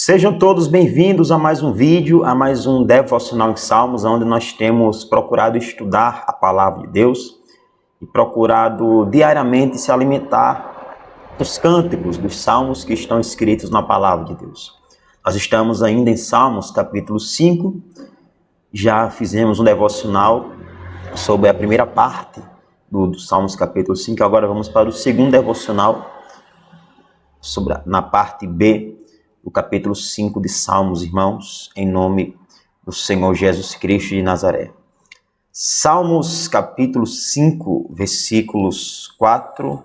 Sejam todos bem-vindos a mais um vídeo, a mais um devocional em Salmos, onde nós temos procurado estudar a palavra de Deus e procurado diariamente se alimentar dos cânticos, dos salmos que estão escritos na palavra de Deus. Nós estamos ainda em Salmos, capítulo 5, já fizemos um devocional sobre a primeira parte do Salmos, capítulo 5, agora vamos para o segundo devocional, na parte B, o capítulo 5 de Salmos, irmãos, em nome do Senhor Jesus Cristo de Nazaré. Salmos, capítulo 5, versículos 4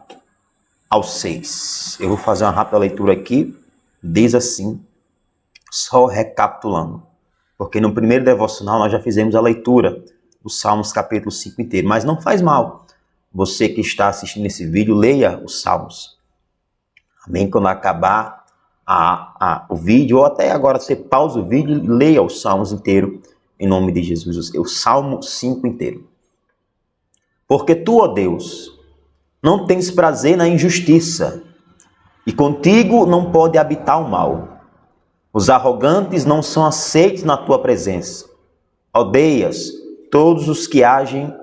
ao 6. Eu vou fazer uma rápida leitura aqui, diz assim, só recapitulando, porque no primeiro devocional nós já fizemos a leitura do Salmos, capítulo 5 inteiro, mas não faz mal. Você que está assistindo esse vídeo, leia os Salmos. Amém? Quando acabar o vídeo, ou até agora você pausa o vídeo e leia os Salmos inteiro, em nome de Jesus, o Salmo 5 inteiro. Porque tu, ó Deus, não tens prazer na injustiça, e contigo não pode habitar o mal. Os arrogantes não são aceitos na tua presença. Odeias todos os que agem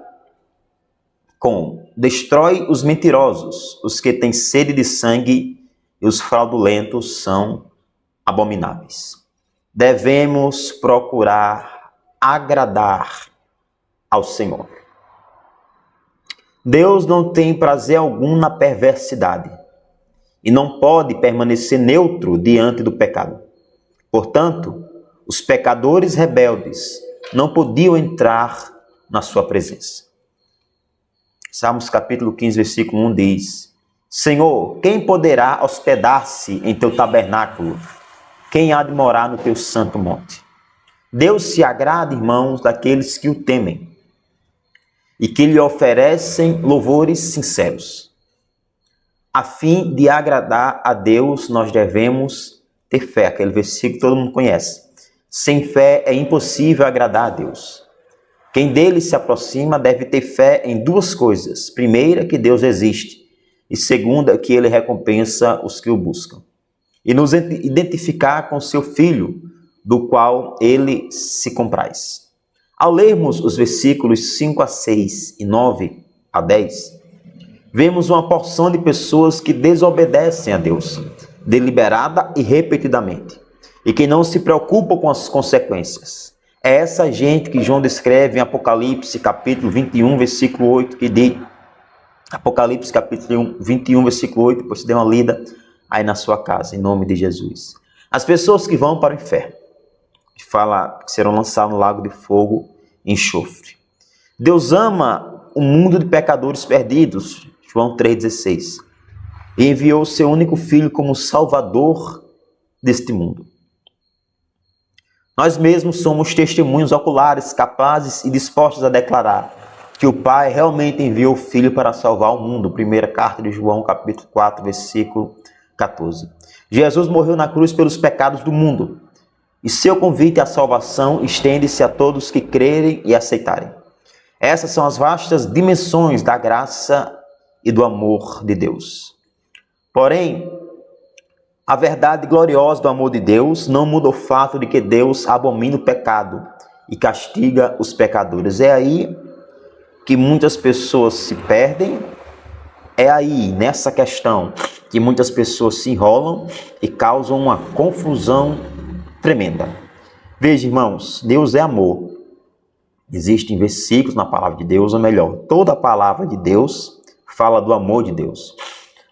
destrói os mentirosos, os que têm sede de sangue, e os fraudulentos são abomináveis. Devemos procurar agradar ao Senhor. Deus não tem prazer algum na perversidade e não pode permanecer neutro diante do pecado. Portanto, os pecadores rebeldes não podiam entrar na sua presença. Salmos capítulo 15, versículo 1 diz: Senhor, quem poderá hospedar-se em teu tabernáculo? Quem há de morar no teu santo monte? Deus se agrada, irmãos, daqueles que o temem e que lhe oferecem louvores sinceros. A fim de agradar a Deus, nós devemos ter fé. Aquele versículo que todo mundo conhece. Sem fé é impossível agradar a Deus. Quem dele se aproxima deve ter fé em duas coisas. Primeira, que Deus existe. E segunda, que ele recompensa os que o buscam. E nos identificar com seu Filho, do qual ele se compraz. Ao lermos os versículos 5 a 6 e 9 a 10, vemos uma porção de pessoas que desobedecem a Deus, deliberada e repetidamente, e que não se preocupam com as consequências. É essa gente que João descreve em Apocalipse, capítulo 21, versículo 8, que diz... Apocalipse capítulo 21, versículo 8, depois você dê uma lida aí na sua casa, em nome de Jesus. As pessoas que vão para o inferno, que fala que serão lançadas no lago de fogo e enxofre. Deus ama o mundo de pecadores perdidos, João 3,16, e enviou o seu único filho como salvador deste mundo. Nós mesmos somos testemunhos oculares, capazes e dispostos a declarar que o Pai realmente enviou o Filho para salvar o mundo. Primeira carta de João, capítulo 4, versículo 14. Jesus morreu na cruz pelos pecados do mundo. E seu convite à salvação estende-se a todos que crerem e aceitarem. Essas são as vastas dimensões da graça e do amor de Deus. Porém, a verdade gloriosa do amor de Deus não muda o fato de que Deus abomina o pecado e castiga os pecadores. É aí que muitas pessoas se perdem, é aí, nessa questão, que muitas pessoas se enrolam e causam uma confusão tremenda. Veja, irmãos, Deus é amor. Existem versículos na palavra de Deus, ou melhor, toda a palavra de Deus fala do amor de Deus.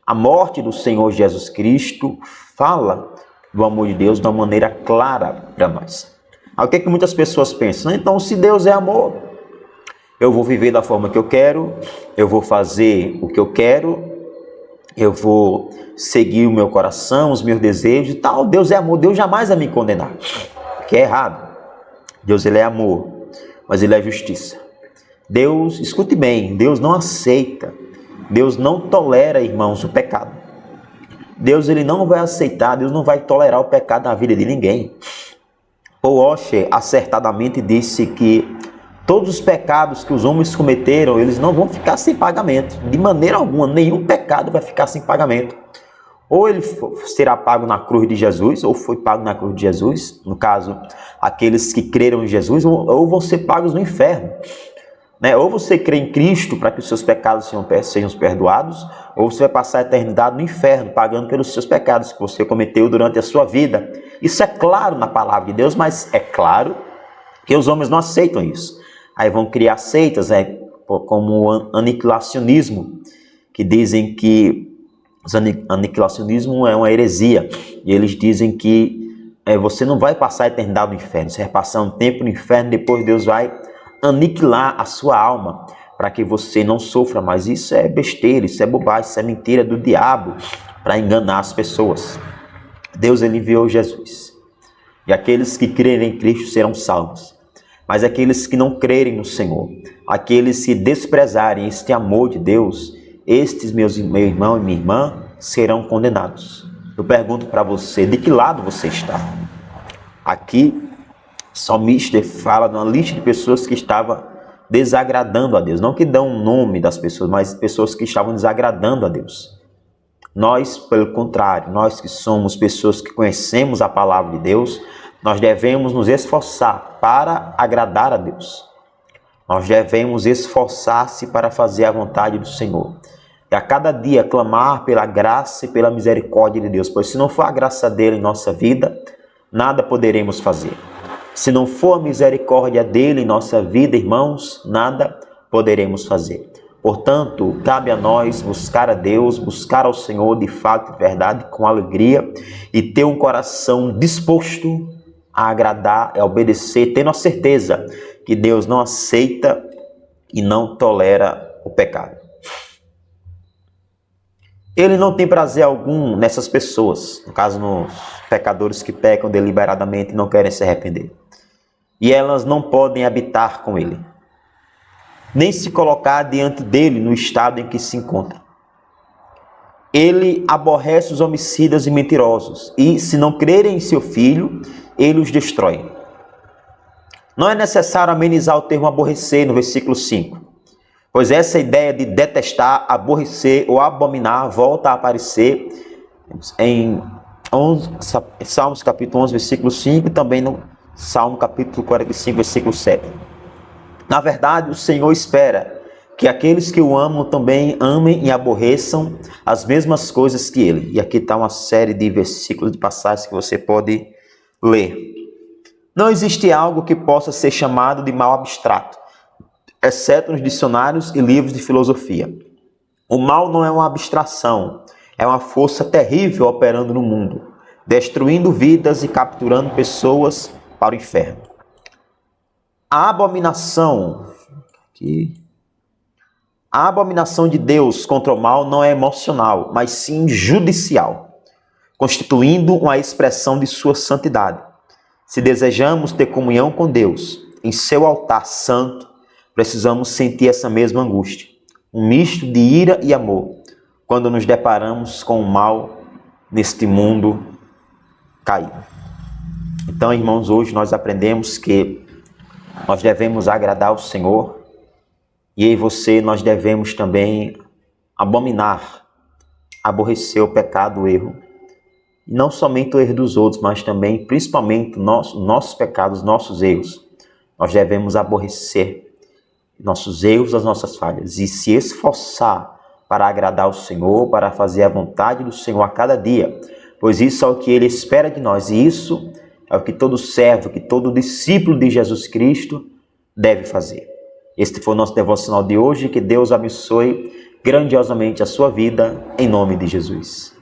A morte do Senhor Jesus Cristo fala do amor de Deus de uma maneira clara para nós. Aí, o que é que muitas pessoas pensam? Então, se Deus é amor, eu vou viver da forma que eu quero, eu vou fazer o que eu quero, eu vou seguir o meu coração, os meus desejos e tal. Deus é amor, Deus jamais vai me condenar. Que é errado. Deus, ele é amor, mas ele é justiça. Deus, escute bem, Deus não aceita, Deus não tolera, irmãos, o pecado. Deus, ele não vai aceitar, Deus não vai tolerar o pecado na vida de ninguém. Paul Washer acertadamente disse que todos os pecados que os homens cometeram, eles não vão ficar sem pagamento. De maneira alguma, nenhum pecado vai ficar sem pagamento. Ou ele será pago na cruz de Jesus, ou foi pago na cruz de Jesus, no caso, aqueles que creram em Jesus, ou vão ser pagos no inferno. Ou você crê em Cristo para que os seus pecados sejam perdoados, ou você vai passar a eternidade no inferno, pagando pelos seus pecados que você cometeu durante a sua vida. Isso é claro na palavra de Deus, mas é claro que os homens não aceitam isso. Aí vão criar seitas, como o aniquilacionismo, que dizem que o aniquilacionismo é uma heresia. E eles dizem que você não vai passar a eternidade no inferno, você vai passar um tempo no inferno, depois Deus vai aniquilar a sua alma, para que você não sofra mais. Isso é besteira, isso é bobagem, isso é mentira do diabo, para enganar as pessoas. Deus ele enviou Jesus, e aqueles que crerem em Cristo serão salvos. Mas aqueles que não crerem no Senhor, aqueles que desprezarem este amor de Deus, estes, meu irmão e minha irmã, serão condenados. Eu pergunto para você, de que lado você está? Aqui, o salmista fala de uma lista de pessoas que estavam desagradando a Deus. Não que dão o nome das pessoas, mas pessoas que estavam desagradando a Deus. Nós, pelo contrário, nós que somos pessoas que conhecemos a palavra de Deus, nós devemos nos esforçar para agradar a Deus. Nós devemos esforçar-se para fazer a vontade do Senhor. E a cada dia clamar pela graça e pela misericórdia de Deus. Pois se não for a graça dele em nossa vida, nada poderemos fazer. Se não for a misericórdia dele em nossa vida, irmãos, nada poderemos fazer. Portanto, cabe a nós buscar a Deus, buscar ao Senhor de fato e de verdade, com alegria, e ter um coração disposto a agradar, a obedecer, tendo a certeza que Deus não aceita e não tolera o pecado. Ele não tem prazer algum nessas pessoas, no caso, nos pecadores que pecam deliberadamente e não querem se arrepender. E elas não podem habitar com ele, nem se colocar diante dele no estado em que se encontra. Ele aborrece os homicidas e mentirosos, e se não crerem em seu filho, ele os destrói. Não é necessário amenizar o termo aborrecer no versículo 5, pois essa ideia de detestar, aborrecer ou abominar volta a aparecer em Salmos capítulo 11, versículo 5, e também no Salmo capítulo 45, versículo 7. Na verdade, o Senhor espera que aqueles que o amam também amem e aborreçam as mesmas coisas que ele. E aqui está uma série de versículos, de passagens que você pode ler. Não existe algo que possa ser chamado de mal abstrato, exceto nos dicionários e livros de filosofia. O mal não é uma abstração, é uma força terrível operando no mundo, destruindo vidas e capturando pessoas para o inferno. A abominação de Deus contra o mal não é emocional, mas sim judicial, constituindo uma expressão de sua santidade. Se desejamos ter comunhão com Deus em seu altar santo, precisamos sentir essa mesma angústia, um misto de ira e amor, quando nos deparamos com o mal neste mundo caído. Então, irmãos, hoje nós aprendemos que nós devemos agradar ao Senhor, e eu e você, nós devemos também abominar, aborrecer o pecado, o erro. E não somente o erro dos outros, mas também, principalmente, nossos pecados, nossos erros. Nós devemos aborrecer nossos erros, as nossas falhas, e se esforçar para agradar ao Senhor, para fazer a vontade do Senhor a cada dia, pois isso é o que Ele espera de nós, e isso é o que todo servo, que todo discípulo de Jesus Cristo deve fazer. Este foi o nosso devocional de hoje. Que Deus abençoe grandiosamente a sua vida, em nome de Jesus.